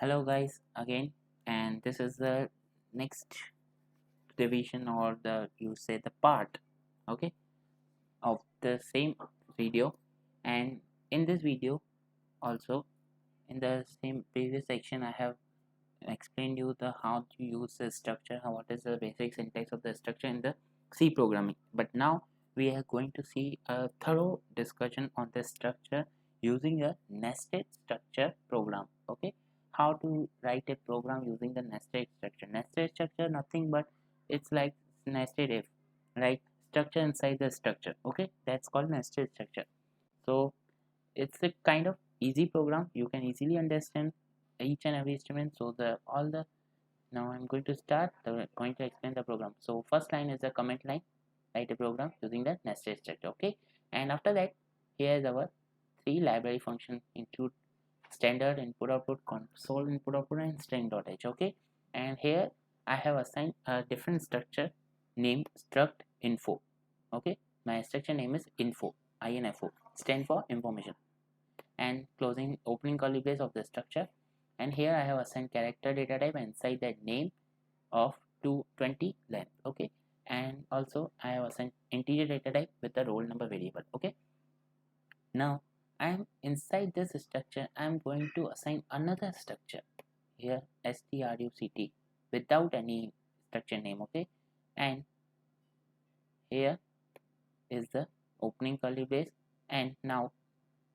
Hello guys again, and this is the next division, or the you say the part, okay, of the same video. And in this video also, in the same previous section, I have explained you the how to use the structure, what is the basic syntax of the structure in the C programming. But now we are going to see a thorough discussion on the structure using a nested structure program. Okay, how to write a program using the nested structure. Nested structure nothing but it's like nested if, right? Structure inside the structure. Okay, that's called nested structure. So it's a kind of easy program, you can easily understand each and every instrument. So the all the now I'm going to going to explain the program. So first line is the comment line, write a program using the nested structure. Okay, and after that, here is our three library functions, include standard input output, console input output, and string.h. Okay, and here I have assigned a different structure named struct info. Okay, my structure name is info stand for information, and closing opening curly brace of the structure. And here I have assigned character data type inside that name of 220 length. Okay, and also I have assigned integer data type with the roll number variable. Okay, now I am inside this structure. I am going to assign another structure here, struct, without any structure name. Okay, and here is the opening curly brace, and now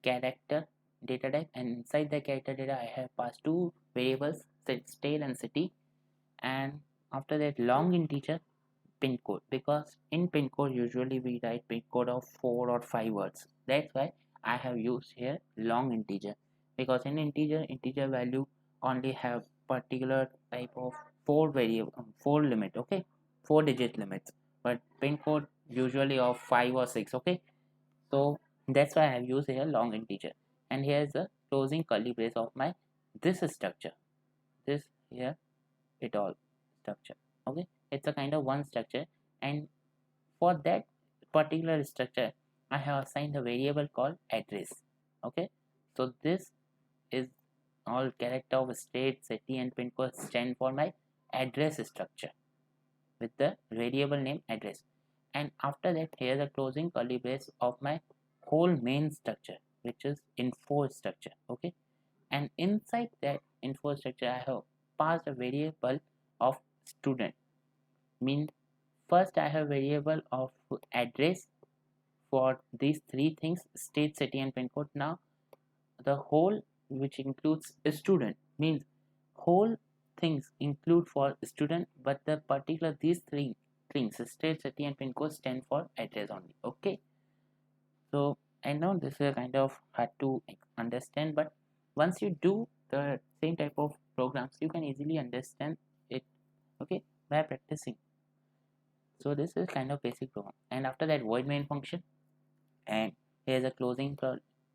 character data type, and inside the character data I have passed two variables, state and city, and after that long integer pin code, because in pin code usually we write pin code of 4 or 5 words. That's why I have used here long integer, because in integer value only have particular type of 4 variable 4 limit. Okay, 4 digit limits, but pin code usually of 5 or 6. Okay, so that's why I have used here long integer. And here is the closing curly brace of my this structure, this here it all structure. Okay, it's a kind of one structure, and for that particular structure I have assigned a variable called address. Okay, so this is all character of state, city, and pin code stand for my address structure with the variable name address. And after that, here the closing curly brace of my whole main structure, which is info structure. Okay, and inside that info structure I have passed a variable of student. Mean, first I have variable of address for these three things, state, city, and pin code. Now the whole, which includes a student, means whole things include for student, but the particular these three things, state, city, and pin code, stand for address only. Okay, so I know this is a kind of hard to understand, but once you do the same type of programs you can easily understand it. Okay, by practicing. So this is kind of basic program. And after that, void main function, and here's a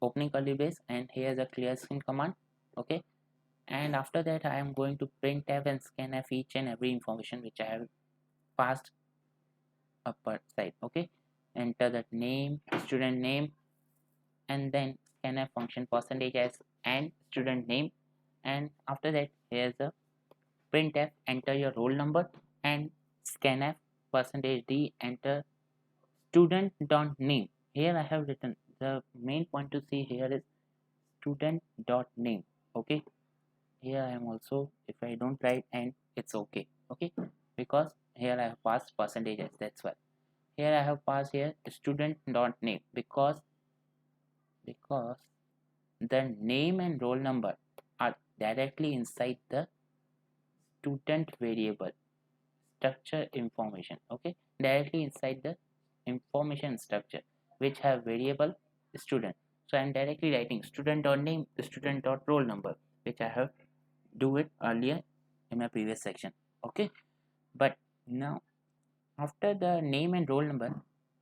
opening curly brace, and here's a clear screen command. Okay, and after that I am going to printf and scanf each and every information which I have passed upper side. Okay, enter that name, student name, and then scanf function percentage s and student name. And after that, here's a printf, enter your roll number, and scanf percentage d, enter student dot name. Here I have written the main point to see here is student dot name. Okay, here I am also, if I don't write and it's okay. Okay, because here I have passed percentages, that's why here I have passed here student dot name, because the name and roll number are directly inside the student variable structure information. Okay, directly inside the information structure which have variable student. So I'm directly writing student dot name, student dot roll number, which I have do it earlier in my previous section. Okay, but now after the name and roll number,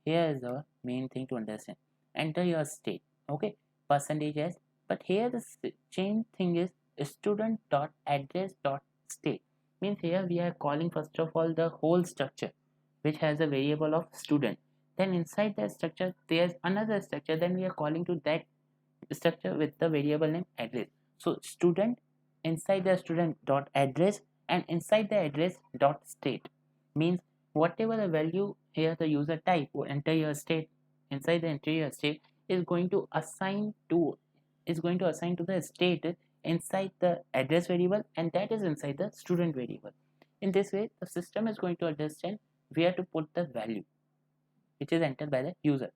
here is the main thing to understand. Enter your state. Okay, percentage s, but here the change thing is student dot address dot state. Means here we are calling first of all the whole structure which has a variable of student. Then inside that structure there's another structure, then we are calling to that structure with the variable name address. So student inside the student dot address and inside the address dot state. Means whatever the value here the user type or enter your state, inside the enter your state is going to assign to the state inside the address variable, and that is inside the student variable. In this way the system is going to understand where to put the value which is entered by the user.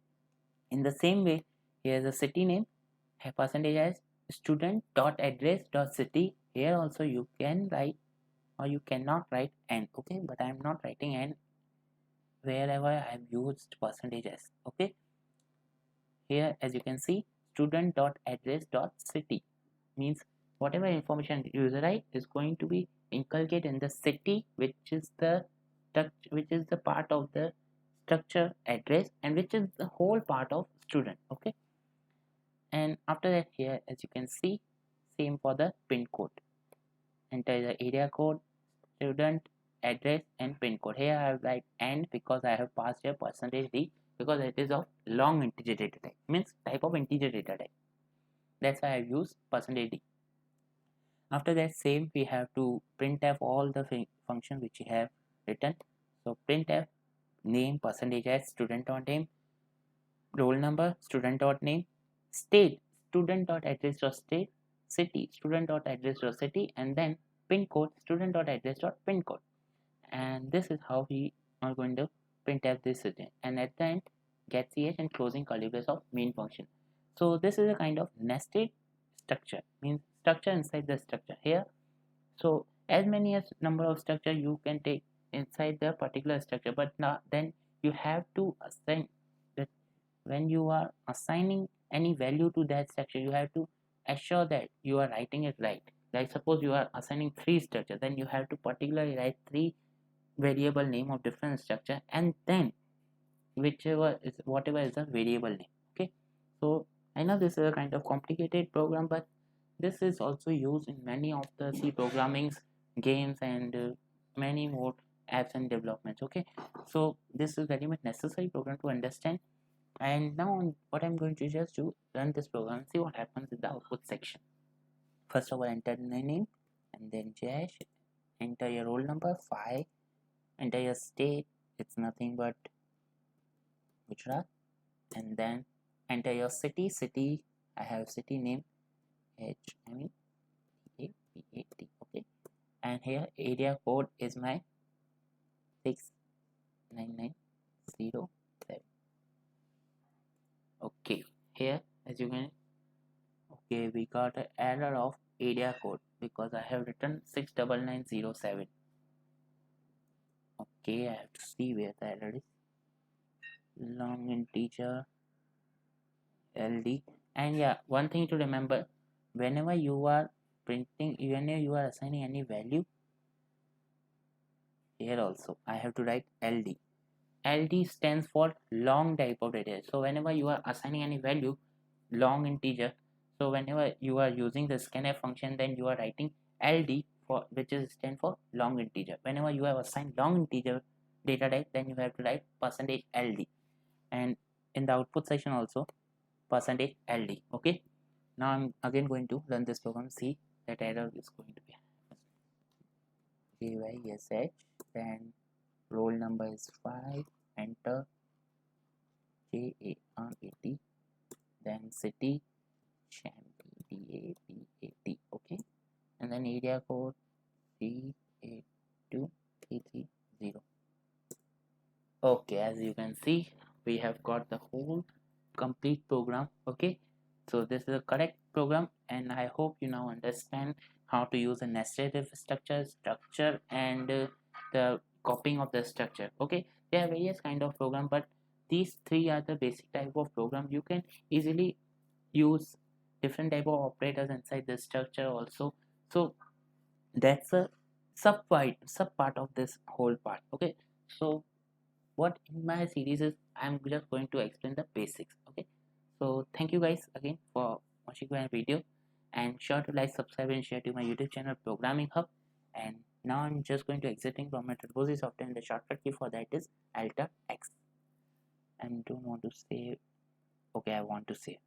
In the same way, here is a city name, percentage as student dot address dot city. Here also you can write or you cannot write n, okay, but I am not writing n wherever I have used percentage s. Okay, here as you can see, student dot address dot city means whatever information user write is going to be inculcated in the city, which is the part of the structure address and which is the whole part of student. Okay, and after that here as you can see, same for the pin code. Enter the area code, student address and pin code. Here I have write n because I have passed here percentage d because it is of long integer data type, means type of integer data type. That's why I have used percentage d. After that same we have to printf all the function which we have written. So printf name percentage as student dot name, roll number student dot name, state student dot address dot state, city student dot address dot city, and then pin code student dot address dot pin code. And this is how we are going to printf this again, and at the end get ch and closing curly brace of main function. So this is a kind of nested structure, means structure inside the structure here. So as many as number of structure you can take inside the particular structure, but now then you have to assign that when you are assigning any value to that structure, you have to assure that you are writing it right. Like suppose you are assigning 3 structure, then you have to particularly write 3 variable name of different structure and then whatever is the variable name. Okay, so I know this is a kind of complicated program, but this is also used in many of the C programmings, games, and many more apps and developments. Okay, so this is very much necessary program to understand. And now what I'm going to just do, run this program and see what happens in the output section. First of all, enter the name and then dash, enter your roll number 5, enter your state, it's nothing but Gujarat, and then enter your city. I have city name HMEAPAT. Okay, and here area code is my 69907. Okay, here as you can, okay, we got an error of area code because I have written 69907. Okay, I have to see where the error is. Long integer LD. And yeah, one thing to remember, whenever you are printing, whenever you are assigning any value, here also I have to write LD. LD stands for long type of data. So whenever you are assigning any value, long integer, so whenever you are using the scanf function, then you are writing LD for which is stand for long integer. Whenever you have assigned long integer data type, then you have to write percentage LD, and in the output section also percentage LD. Okay, now I'm again going to run this program, see that error is going to be JYSH, then roll number is 5, enter JARAT, then city DAPAT. Okay, and then area code 382330. Okay, as you can see, we have got the whole complete program. Okay, so this is a correct program, and I hope you now understand how to use a nested structure and the copying of the structure. Okay, there are various kind of program, but these three are the basic type of program. You can easily use different type of operators inside the structure also. So that's a sub part of this whole part. Okay, so what in my series is I'm just going to explain the basics. Okay, so thank you guys again for watching my video, and sure to like, subscribe and share to my YouTube channel Programming Hub. And now I'm just going to exiting from my Turbozy software, and the shortcut key for that is Alt X. And don't want to save. Okay, I want to save.